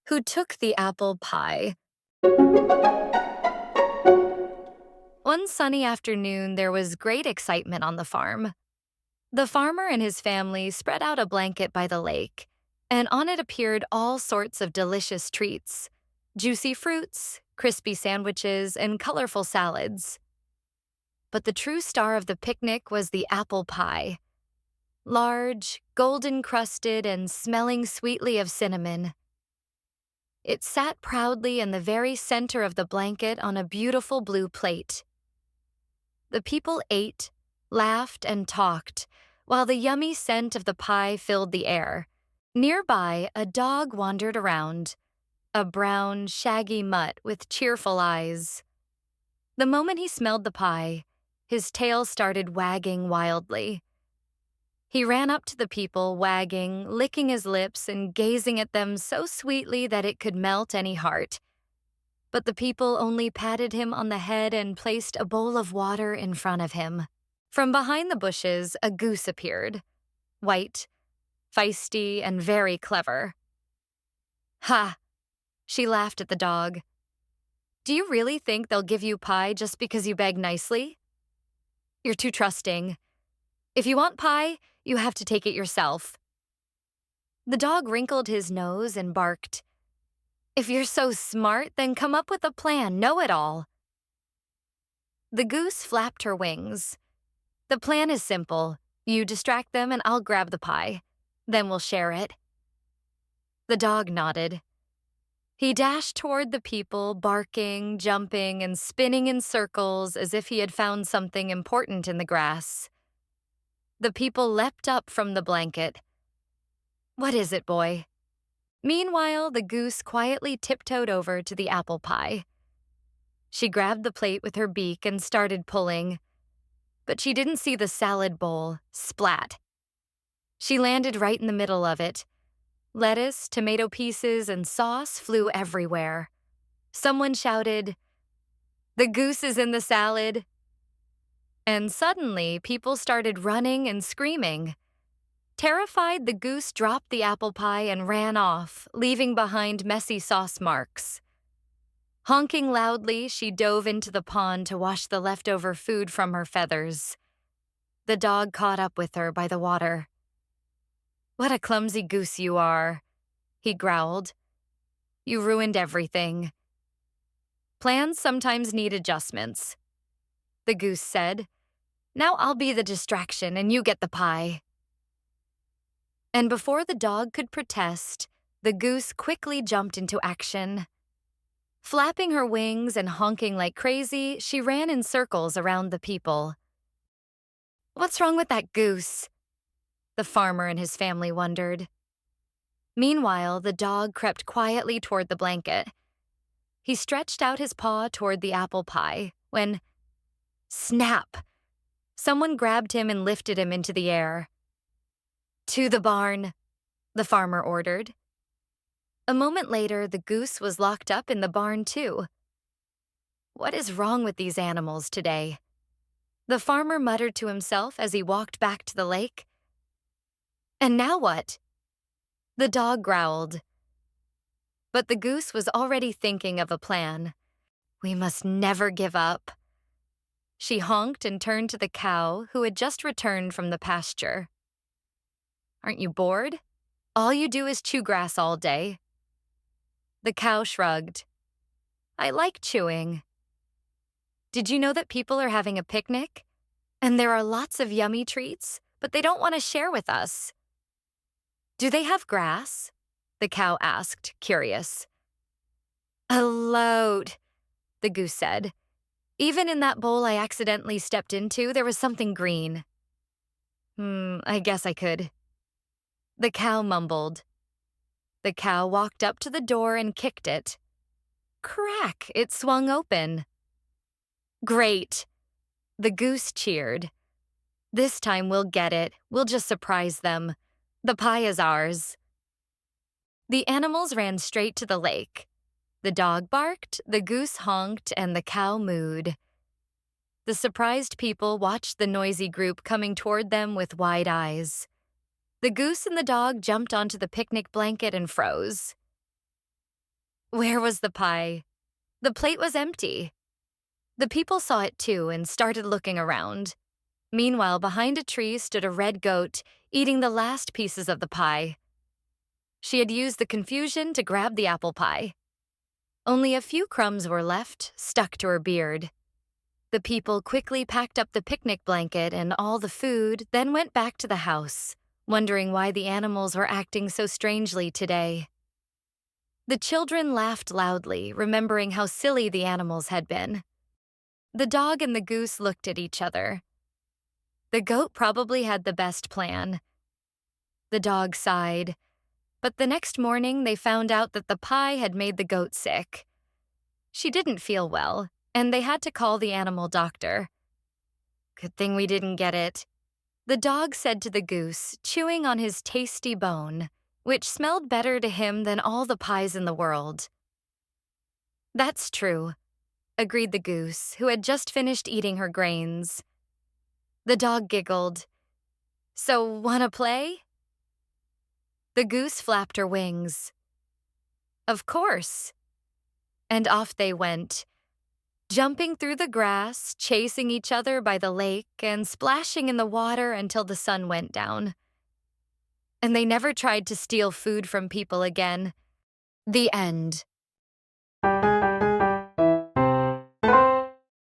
Who took the apple pie? One sunny afternoon, there was great excitement on the farm. The farmer and his family spread out a blanket by the lake, and on it appeared all sorts of delicious treats: juicy fruits, crispy sandwiches, and colorful salads. But the true star of the picnic was the apple pie. Large, golden crusted, and smelling sweetly of cinnamon. It sat proudly in the very center of the blanket on a beautiful blue plate. The people ate, laughed, and talked, while the yummy scent of the pie filled the air. Nearby, a dog wandered around, a brown, shaggy mutt with cheerful eyes. The moment he smelled the pie, his tail started wagging wildly. He ran up to the people, wagging, licking his lips, and gazing at them so sweetly that it could melt any heart. But the people only patted him on the head and placed a bowl of water in front of him. From behind the bushes, a goose appeared, white, feisty, and very clever. Ha! She laughed at the dog. Do you really think they'll give you pie just because you beg nicely? You're too trusting. If you want pie, you have to take it yourself. The dog wrinkled his nose and barked. If you're so smart, then come up with a plan, know-it-all. The goose flapped her wings. The plan is simple. You distract them and I'll grab the pie. Then we'll share it. The dog nodded. He dashed toward the people, barking, jumping, and spinning in circles as if he had found something important in the grass. The people leapt up from the blanket. What is it, boy? Meanwhile, the goose quietly tiptoed over to the apple pie. She grabbed the plate with her beak and started pulling. But she didn't see the salad bowl. Splat. She landed right in the middle of it. Lettuce, tomato pieces, and sauce flew everywhere. Someone shouted, "The goose is in the salad!" And suddenly, people started running and screaming. Terrified, the goose dropped the apple pie and ran off, leaving behind messy sauce marks. Honking loudly, she dove into the pond to wash the leftover food from her feathers. The dog caught up with her by the water. What a clumsy goose you are, he growled. You ruined everything. Plans sometimes need adjustments, the goose said. Now I'll be the distraction and you get the pie. And before the dog could protest, the goose quickly jumped into action. Flapping her wings and honking like crazy, she ran in circles around the people. What's wrong with that goose? The farmer and his family wondered. Meanwhile, the dog crept quietly toward the blanket. He stretched out his paw toward the apple pie when, snap! Someone grabbed him and lifted him into the air. To the barn, the farmer ordered. A moment later, the goose was locked up in the barn too. What is wrong with these animals today? The farmer muttered to himself as he walked back to the lake. And now what? The dog growled. But the goose was already thinking of a plan. We must never give up. She honked and turned to the cow, who had just returned from the pasture. Aren't you bored? All you do is chew grass all day. The cow shrugged. I like chewing. Did you know that people are having a picnic? And there are lots of yummy treats, but they don't want to share with us. Do they have grass? The cow asked, curious. A load, the goose said. Even in that bowl I accidentally stepped into, there was something green. I guess I could. The cow mumbled. The cow walked up to the door and kicked it. Crack! It swung open. Great! The goose cheered. This time we'll get it. We'll just surprise them. The pie is ours. The animals ran straight to the lake. The dog barked, the goose honked, and the cow mooed. The surprised people watched the noisy group coming toward them with wide eyes. The goose and the dog jumped onto the picnic blanket and froze. Where was the pie? The plate was empty. The people saw it too and started looking around. Meanwhile, behind a tree stood a red goat, eating the last pieces of the pie. She had used the confusion to grab the apple pie. Only a few crumbs were left, stuck to her beard. The people quickly packed up the picnic blanket and all the food, then went back to the house, wondering why the animals were acting so strangely today. The children laughed loudly, remembering how silly the animals had been. The dog and the goose looked at each other. The goat probably had the best plan. The dog sighed, but the next morning they found out that the pie had made the goat sick. She didn't feel well, and they had to call the animal doctor. Good thing we didn't get it, the dog said to the goose, chewing on his tasty bone, which smelled better to him than all the pies in the world. That's true, agreed the goose, who had just finished eating her grains. The dog giggled. So, wanna play? The goose flapped her wings. Of course. And off they went, jumping through the grass, chasing each other by the lake, and splashing in the water until the sun went down. And they never tried to steal food from people again. The end.